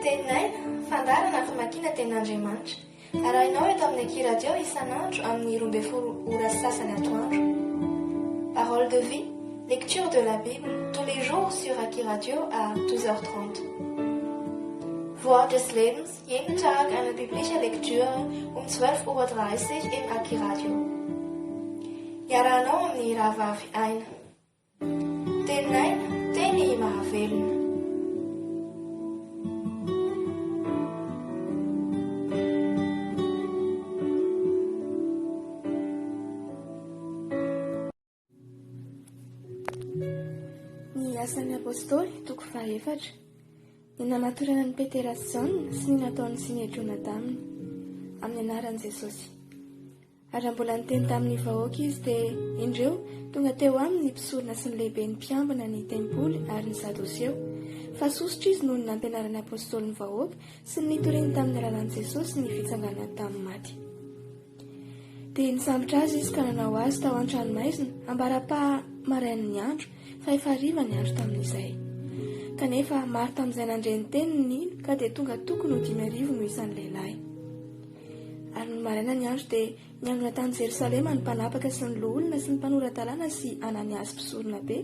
Tenin'aina, fandarana famakiana tenin'Andriamanitra. Arahinao eto amin'ny Ekiradio isan'andro amin'ny 12 ora sasany atoandro. Parole de vie, lecture de la Bible, tous les jours sur Ekiradio à 12h30. Wort des Lebens, jeden Tag eine biblische Lektüre um 12:30 Uhr im Ekiradio. Iarahanao amin'ny rahavavy aina. Tenin'aina, teny mahavelona. Ny asan'ny apôstôly toko 4, ny namatorana ny Petera sy Jaona sy ny nataony sinedrona taminy amin'ny anaran'i Jesosy. Ary mbola niteny tamin'ny vahoaka izy dia indreo tonga teo aminy mpisorona sy ny lehibe ny mpiambina ny tempoly ary ny sadoseo, fa sosotra izy noho ny nampianaran'ny apôstôly ny vahoaka sy ny nitoriany tamin'ny alalan'i Jesosy ny fitsanganana tamin'ny maty. Dia nisambotra azy izy ka nanao azy tao an-tranomaizina ambara-pa marain'ny andro fa efa hariva ny andro tamin'izay. Kanefa maro tamin'izay nandreny teniny nino ka dia tonga tokony ho 5,000 no isan'ny lehilahy. Ary ny maraina ny andro dia niangona tany Jerosalema ny mpanapaka sy ny loholona sy ny mpanoratan-talàna sy Ananiasy mpisorona be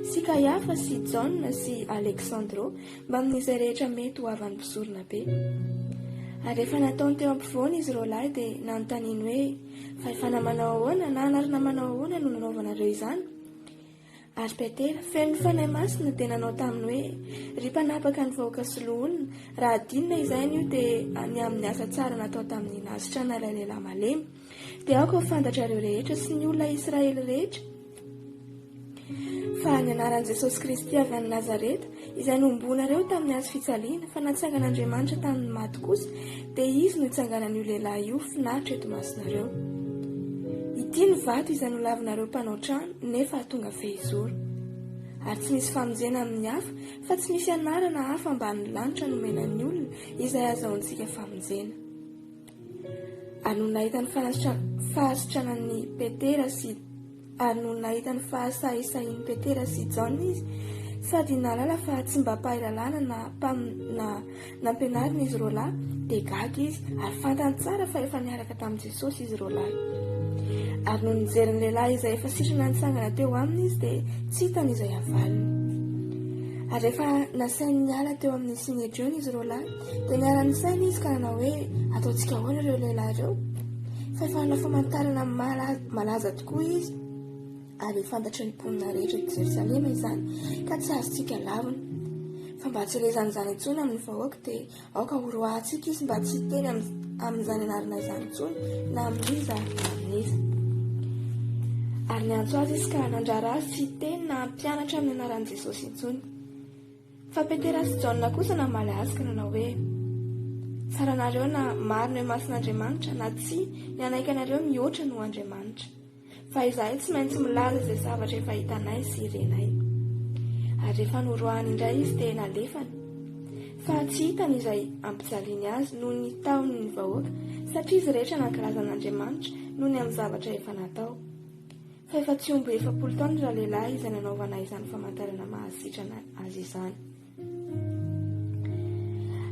sy Kayafa sy Jaona sy Aleksandro mba amin'izay rehetra mety ho avan'ny mpisorona be. Ary rehefa nataony teo ampovoany izy ireo lahy dia nanontaniany hoe fa efa namanao ahoana na anarina manao ahoana no nanaovanareo izany? Ary Petera feno fanahy masina dia nanao taminy hoe ry mpanapaka ny vahoaka sy loholona, raha adinina izany io dia ny amin'ny asa tsara natao tamin'ny nasitra nalay lehilahy malemy dia aoko ho fantatra ireo rehetra sy ny olona Israely rehetra fa ny anaran'i Jesosy Kristy avy any Nazareta izay nombonareo tamin'ny azo fitsaliana fa natsangan'Andriamanitra tamin'ny maty kosa dia izy no itsanganan'io lehilahy io finaritra eto masonareo. Ity ny vato izay nolavinareo mpanao trano nefa tonga fehizoro. Ary tsy misy famonjena amin'ny hafa fa tsy misy anarana hafa ambanin'ny lanitra nomenan'ny olona izay azahoantsika famonjena. Ary no nahita ny fahasitranan'ny Petera sy fahasahisahin'ny Petera sy Jaona izy sady nalala fa tsy mba pahilalana na nampianarina izy roa lahy dia gaga izy ary fantany tsara fa efa niaraka tamin'i Jesosy izy roa lahy. Ary no nijery ny lehilahy izay efa sitrana nitsangana teo aminy izy dia tsy hitany izay avalony. Ary rehefa nasainy niala teo amin'ny sinedriona izy roa lahy dia niara-ny saina izy ka nanao hoe ataontsika ahoana ireo lehilahy ireo fa efa hanao famantarana malaza tokoa izy ary fantatry ny mponina rehetra eto Jerosalema izany ka tsy azontsika lavina fa mba tsy rezan'izany intsony amin'ny vahoaka dia aoka horoahantsika izy mba tsy hiteny amin'izany anarana izany intsony na amin'iza na amin'iza. Ary niantso azy izy ka nandrara azy tsy hiteny na mpianatra amin'ny anaran'i Jesosy intsony. Fa Petera sy Jaona kosa namaly azy ka nanao hoe saranareo na marina hoe masin'Andriamanitra na tsy ny anaikanareo mihoatra no Andriamanitra fa izahay tsy maintsy milaza izay zavatra efa hitanay sy renay. Ary rehefa noroahany indray izy dia nalefany fa tsy hitany izay ampijaliany azy noho ny taony ny vahoaka satria izy rehetra nankilaza an'Andriamanitra noho ny amin'ny zavatra efa natao. Fa efa tsy omby 7 taona raha lehilahy izay nanaovana izany famantarana mahasitrana azy izany.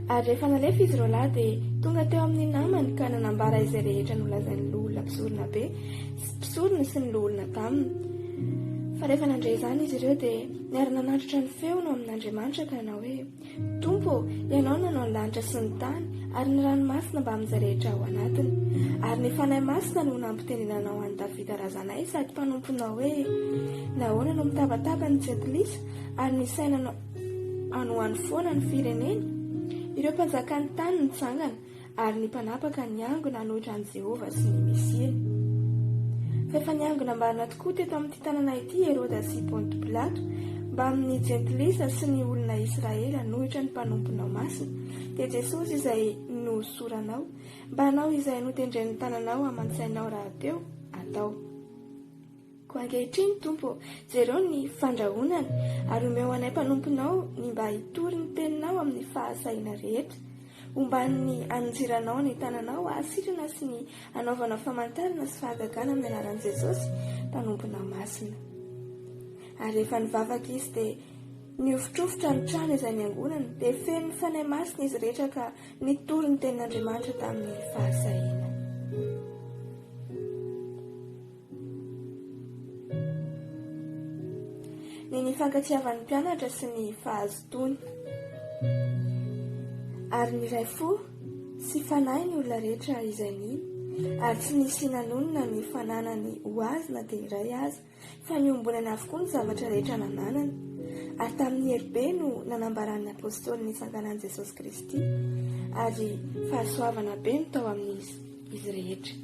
Ary rehefa nalefa izy roa lahy dia tonga teo amin'ny namany ka nanambara izay rehetra nolazain'ny loholona mpisorona be, mpisorona sy ny loholona taminy. Fa rehefa nandray izany izy ireo dia niara-nanatitra ny feo no amin'Andriamanitra ka nanao hoe Tompo, ianao nanao ny lanitra sy ny tany ary ny ranomasina mba amin'izay rehetra ao anatiny. Ary ny fanahy masina no nampitenenanao an'i Davida razanay sady mpanomponao hoe nahoana no mitabataba ny jentilisa ary ny saina anohany foana ny firenena. Ireo mpanjakany tany nitsangana ary ny mpanapaka niangona hanohitra an'i Jehovah sy ny Mesiany. Fa efa niangona mbarina tokoa teto amin'ity tanàna ity Heroda sy Ponto Pilato mba amin'ny jentilisa sy ny olona Israely hanohitra ny mpanomponao masina dia Jesosy izay nosoranao mba hanao izay notendren'ny tananao amantsainao raha teo atao. Koa ankehitriny Tompo, jereo ny fandrahonana ary omeo anay mpanomponao ny mba hitory ny teninao amin'ny fahasahiana rehetra omban'ny anjiranao ny tananao ahasitrana sy ny anaovanao famantarana sy fahagagana amin'ny anaran'i Jesosy mpanomponao masina. Ary rehefa nivavaka izy dia Niofotrofotra ny trano izay niangonana dia feno fanahy masina izy rehetra ka nitory ny tenin'Andriamanitra tamin'ny fahasahiana. Ny nifankatsiavan'ny mpianatra sy ny fahazotony. Ary ny iray fo sy fanahy ny olona rehetra izay niny, ary tsy nisy nanonona ny fananany ho azy na dia iray aza, fa niombonana avokoa ny zavatra rehetra nananany. Ary tamin'ny hery-be no nanambaran'ny apôstôly ny sanganan'i Jesosy Kristy, ary fahasoavana be no tao amin'izy rehetra.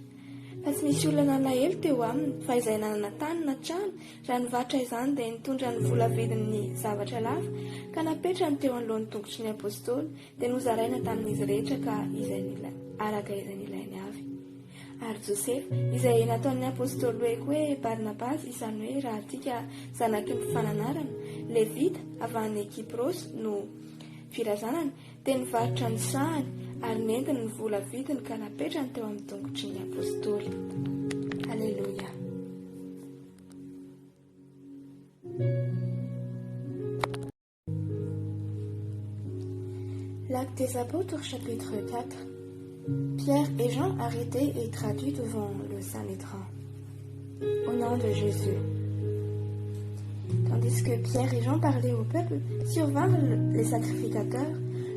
Fa tsy misy olona nalahelo teo aminy, fa izay nanana tany na trano, raha nivarotra izany dia nitondra ny vola vidin'ny zavatra lava, ka napetrany teo anoloan'ny tongotry ny apôstôly, dia nozaraina tamin'izy rehetra ka araka izay nilainy avy. Ary Josefa, izay nataon'ny apôstôly hoe Barnabas, izany hoe raha tika zanaky ny fananarana, Levita avy any Kiprosy no firazanana, dia nivarotra ny sahany ary nentiny ny vola vidiny ka napetrany teo amin'ny tongotry ny apôstôly. Alléluia. L'acte des apôtres, chapitre 4. Pierre et Jean arrêtés et traduits devant le Sanhédrin. Au nom de Jésus. Tandis que Pierre et Jean parlaient au peuple, survinrent les sacrificateurs,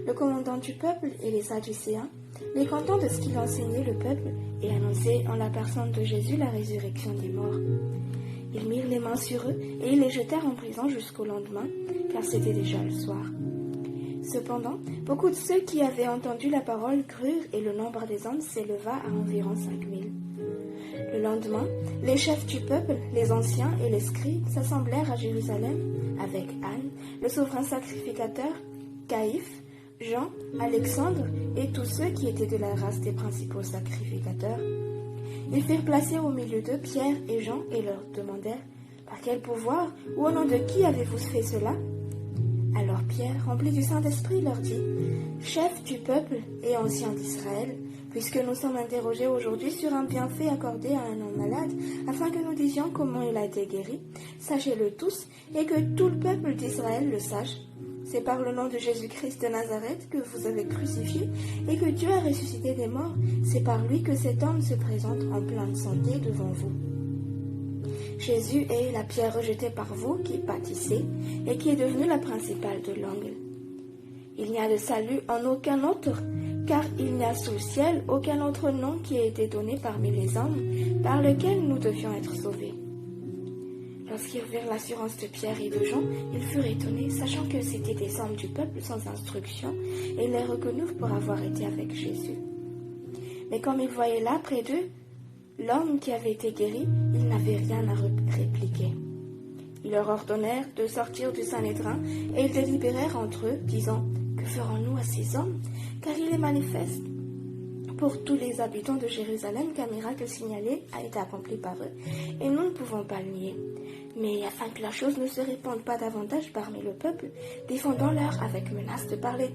le commandant du peuple et les Sadducéens, les contents de ce qu'il enseignait le peuple et annonçait en la personne de Jésus la résurrection des morts. Ils mirent les mains sur eux et ils les jetèrent en prison jusqu'au lendemain, car c'était déjà le soir. Cependant, beaucoup de ceux qui avaient entendu la parole crurent et le nombre des hommes s'éleva à environ 5000. Le lendemain, les chefs du peuple, les anciens et les scribes s'assemblèrent à Jérusalem avec Anne, le souverain sacrificateur, Caïphe, Jean, Alexandre et tous ceux qui étaient de la race des principaux sacrificateurs. Ils firent placer au milieu d'eux Pierre et Jean et leur demandèrent « Par quel pouvoir ou au nom de qui avez-vous fait cela ?» Alors Pierre, rempli du Saint-Esprit, leur dit « Chef du peuple et ancien d'Israël, puisque nous sommes interrogés aujourd'hui sur un bienfait accordé à un homme malade, afin que nous disions comment il a été guéri, sachez-le tous, et que tout le peuple d'Israël le sache. C'est par le nom de Jésus-Christ de Nazareth que vous avez crucifié et que Dieu a ressuscité des morts. C'est par lui que cet homme se présente en pleine santé devant vous. Jésus est la pierre rejetée par vous qui bâtissez et qui est devenue la principale de l'angle. Il n'y a de salut en aucun autre, car il n'y a sous le ciel aucun autre nom qui ait été donné parmi les hommes par lequel nous devions être sauvés. » Lorsqu'ils virent l'assurance de Pierre et de Jean, ils furent étonnés, sachant que c'étaient des hommes du peuple sans instruction, et ils les reconnurent pour avoir été avec Jésus. Mais comme ils voyaient là, près d'eux, l'homme qui avait été guéri, ils n'avaient rien à répliquer. Ils leur ordonnèrent de sortir du Sanhédrin, et ils délibérèrent entre eux, disant « Que ferons-nous à ces hommes ? Car il est manifeste pour tous les habitants de Jérusalem qu'un miracle signalé a été accompli par eux, et nous ne pouvons pas le nier. Mais afin que la chose ne se répande pas davantage parmi le peuple, défendons-leur avec menace de parler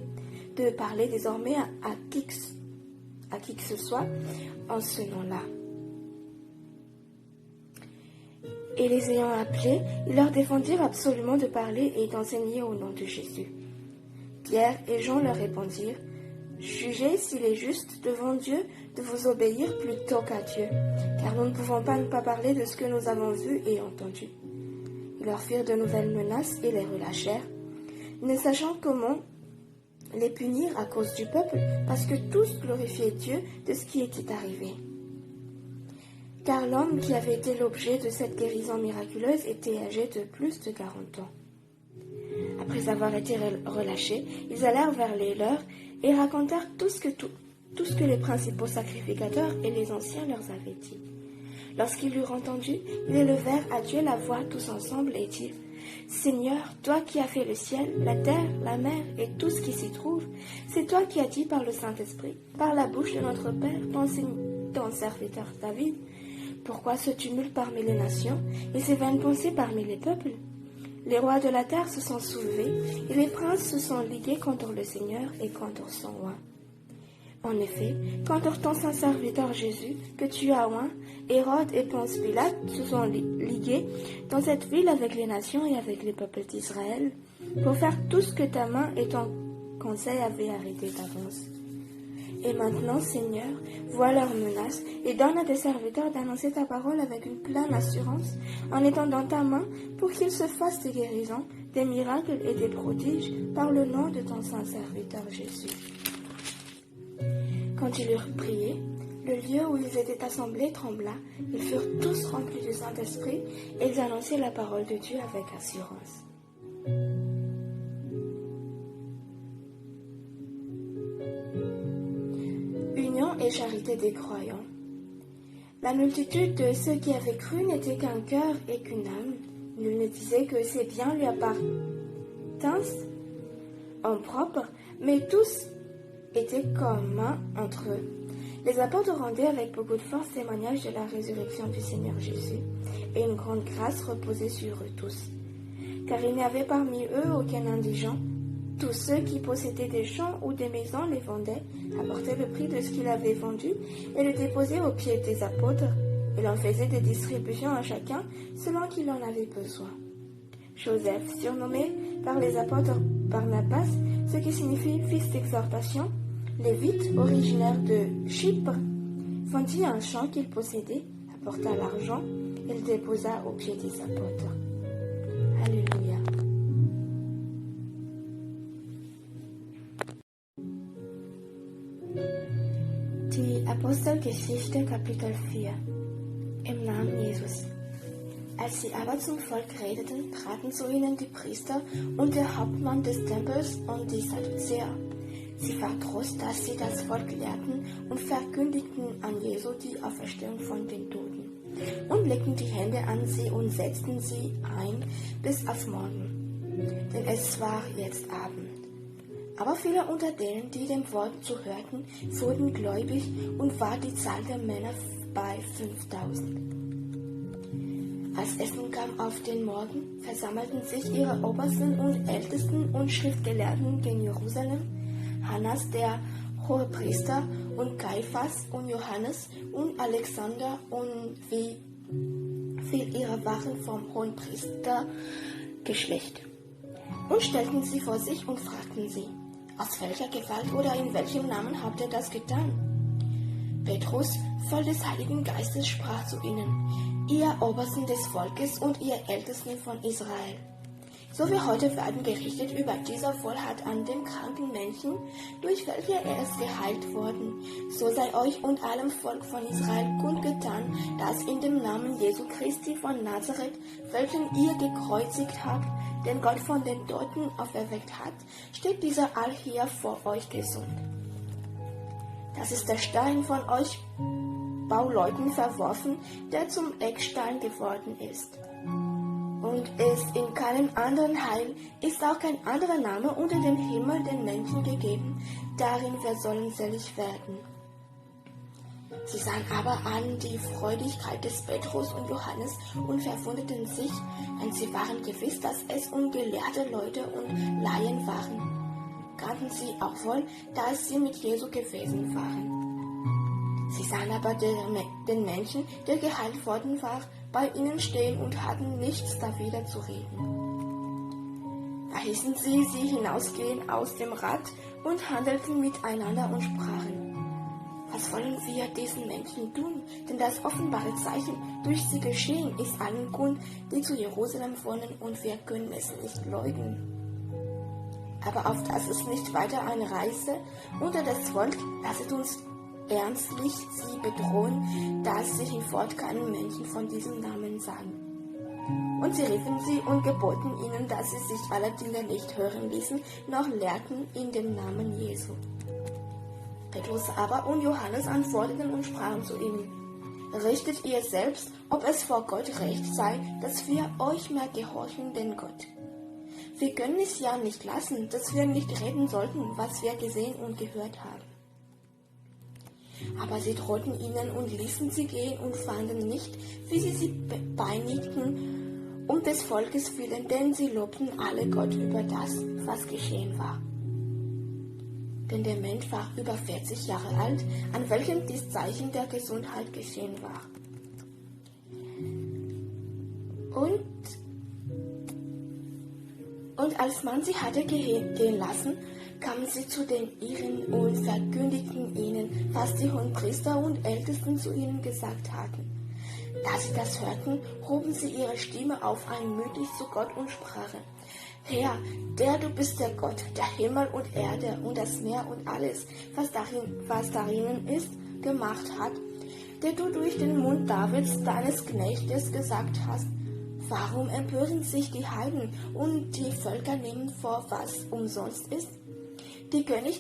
désormais à qui que ce soit en ce nom-là. » Et les ayant appelés, ils leur défendirent absolument de parler et d'enseigner au nom de Jésus. Pierre et Jean leur répondirent « Jugez s'il est juste devant Dieu de vous obéir plutôt qu'à Dieu, car nous ne pouvons pas ne pas parler de ce que nous avons vu et entendu. » Ils leur firent de nouvelles menaces et les relâchèrent, ne sachant comment les punir à cause du peuple, parce que tous glorifiaient Dieu de ce qui était arrivé. Car l'homme qui avait été l'objet de cette guérison miraculeuse était âgé de plus de 40 ans. Après avoir été relâchés, ils allèrent vers les leurs et racontèrent tout ce que les principaux sacrificateurs et les anciens leur avaient dit. Lorsqu'ils l'eurent entendu, ils élevèrent à Dieu la voix tous ensemble et dirent « Seigneur, toi qui as fait le ciel, la terre, la mer et tout ce qui s'y trouve, c'est toi qui as dit par le Saint-Esprit, par la bouche de notre Père, ton serviteur David. Pourquoi ce tumulte parmi les nations et ces vaines pensées parmi les peuples ? Les rois de la terre se sont soulevés et les princes se sont ligués contre le Seigneur et contre son roi. En effet, quand ton saint serviteur Jésus, que tu as oint, Hérode et Ponce Pilate se sont ligués dans cette ville avec les nations et avec les peuples d'Israël pour faire tout ce que ta main et ton conseil avaient arrêté d'avance. Et maintenant, Seigneur, vois leurs menaces et donne à tes serviteurs d'annoncer ta parole avec une pleine assurance en étant dans ta main pour qu'ils se fassent des guérisons, des miracles et des prodiges par le nom de ton saint serviteur Jésus. Quand ils eurent prié, le lieu où ils étaient assemblés trembla, ils furent tous remplis du Saint-Esprit et ils annonçaient la parole de Dieu avec assurance. Union et charité des croyants. La multitude de ceux qui avaient cru n'était qu'un cœur et qu'une âme. Nul ne disait que ses biens lui appartinssent en propre, mais tous étaient communs entre eux. Les apôtres rendaient avec beaucoup de force témoignage de la résurrection du Seigneur Jésus, et une grande grâce reposait sur eux tous. Car il n'y avait parmi eux aucun indigent. Tous ceux qui possédaient des champs ou des maisons les vendaient, apportaient le prix de ce qu'ils avaient vendu et le déposaient aux pieds des apôtres. Il en faisait des distributions à chacun selon qu'il en avait besoin. Joseph, surnommé par les apôtres Barnabas, ce qui signifie fils d'exhortation, Lévite, originaire de Chypre, vendit un champ qu'il possédait, apporta l'argent et le déposa aux pieds des apôtres. Alléluia. Die Apostelgeschichte, Kapitel 4. Im Namen Jesus. Als sie aber zum Volk redeten, traten zu ihnen die Priester und der Hauptmann des Tempels und die Sadduzäer. Sie verdroß, dass sie das Volk lehrten und verkündigten an Jesu die Auferstehung von den Toten und legten die Hände an sie und setzten sie ein bis auf morgen, denn es war jetzt Abend. Aber viele unter denen, die dem Wort zuhörten, wurden gläubig und war die Zahl der Männer bei 5000. Als Essen kam auf den Morgen, versammelten sich ihre Obersten und Ältesten und Schriftgelehrten gen Jerusalem, Hannas der Hohepriester und Kaiphas und Johannes und Alexander und wie viel ihrer waren vom Hohenpriestergeschlecht. Und stellten sie vor sich und fragten sie, aus welcher Gewalt oder in welchem Namen habt ihr das getan? Petrus, voll des Heiligen Geistes, sprach zu ihnen, ihr Obersten des Volkes und ihr Ältesten von Israel. So wie heute werden gerichtet über dieser Wohltat an dem kranken Menschen, durch welche er ist geheilt worden. So sei euch und allem Volk von Israel kundgetan, dass in dem Namen Jesu Christi von Nazareth, welchen ihr gekreuzigt habt, den Gott von den Toten auferweckt hat, steht dieser all hier vor euch gesund. Das ist der Stein von euch Bauleuten verworfen, der zum Eckstein geworden ist. Und ist in keinem anderen Heil, ist auch kein anderer Name unter dem Himmel den Menschen gegeben, darin wir sollen selig werden. Sie sahen aber an die Freudigkeit des Petrus und Johannes und verwunderten sich, denn sie waren gewiss, dass es ungelehrte Leute und Laien waren. Kannten sie auch wohl, da sie mit Jesu gewesen waren. Sie sahen aber den Menschen, der geheilt worden war, bei ihnen stehen und hatten nichts dawider zu reden. Da hießen sie hinausgehen aus dem Rat und handelten miteinander und sprachen, was wollen wir diesen Menschen tun? Denn das offenbare Zeichen durch sie geschehen ist allen kund, die zu Jerusalem wohnen, und wir können es nicht leugnen. Aber auf das es nicht weiter einreiße unter das Volk, lasset uns ernstlich sie bedrohen, dass sie hinfort keinen Menschen von diesem Namen sagen. Und sie riefen sie und geboten ihnen, dass sie sich aller Dinge nicht hören ließen, noch lehrten in dem Namen Jesu. Petrus aber und Johannes antworteten und sprachen zu ihnen, richtet ihr selbst, ob es vor Gott recht sei, dass wir euch mehr gehorchen denn Gott. Wir können es ja nicht lassen, dass wir nicht reden sollten, was wir gesehen und gehört haben. Aber sie drohten ihnen und ließen sie gehen und fanden nicht, wie sie peinigten, um des Volkes willen, denn sie lobten alle Gott über das, was geschehen war. denn der Mensch war über 40 Jahre alt, an welchem dies Zeichen der Gesundheit geschehen war. Und als man sie hatte gehen lassen, kamen sie zu den Iren und verkündigten ihnen, was die Hohenpriester und Ältesten zu ihnen gesagt hatten. Da sie das hörten, hoben sie ihre Stimme auf einmütig zu Gott und sprachen: Herr, du bist der Gott, der Himmel und Erde und das Meer und alles, was darin ist, gemacht hat, der du durch den Mund Davids, deines Knechtes, gesagt hast. Warum empören sich die Heiden und die Völker nehmen vor, was umsonst ist? Die Könige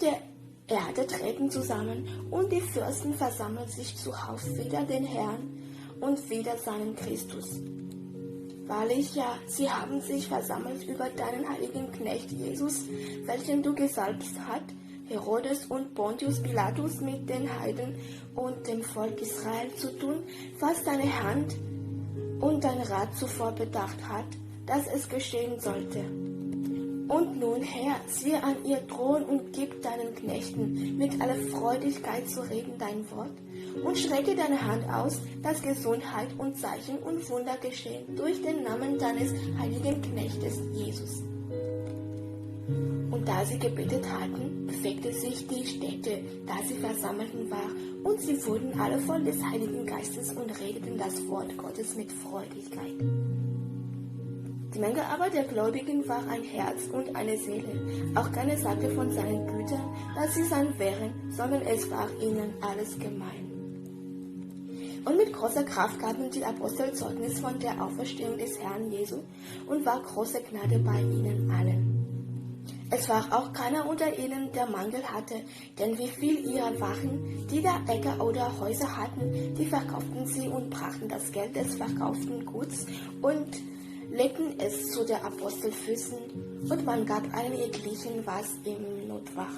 der Erde treten zusammen und die Fürsten versammeln sich zu Haus wider den Herrn und wider seinen Christus. Wahrlich ja, sie haben sich versammelt über deinen heiligen Knecht Jesus, welchen du gesalbt hast, Herodes und Pontius Pilatus mit den Heiden und dem Volk Israel zu tun, was deine Hand und dein Rat zuvor bedacht hat, dass es geschehen sollte. Und nun, Herr, siehe an ihr Thron und gib deinen Knechten mit aller Freudigkeit zu reden dein Wort und strecke deine Hand aus, dass Gesundheit und Zeichen und Wunder geschehen durch den Namen deines heiligen Knechtes Jesus. Und da sie gebetet hatten, bewegte sich die Stätte, da sie versammelten war, und sie wurden alle voll des Heiligen Geistes und redeten das Wort Gottes mit Freudigkeit. Die Menge aber der Gläubigen war ein Herz und eine Seele. Auch keiner sagte von seinen Gütern, dass sie sein wären, sondern es war ihnen alles gemein. Und mit großer Kraft gaben die Apostel Zeugnis von der Auferstehung des Herrn Jesu und war große Gnade bei ihnen allen. Es war auch keiner unter ihnen, der Mangel hatte, denn wie viel ihrer waren, die da Äcker oder Häuser hatten, die verkauften sie und brachten das Geld des verkauften Guts und legten es zu der Apostel Füßen, und man gab allen jeglichen, was in Not war.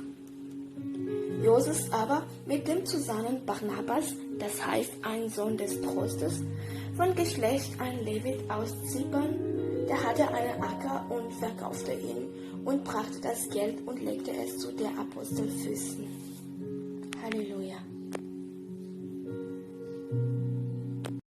Joses aber mit dem zusammen Barnabas, das heißt ein Sohn des Trostes, von Geschlecht ein Levit aus Zypern, der hatte einen Acker und verkaufte ihn und brachte das Geld und legte es zu der Apostel Füßen. Halleluja.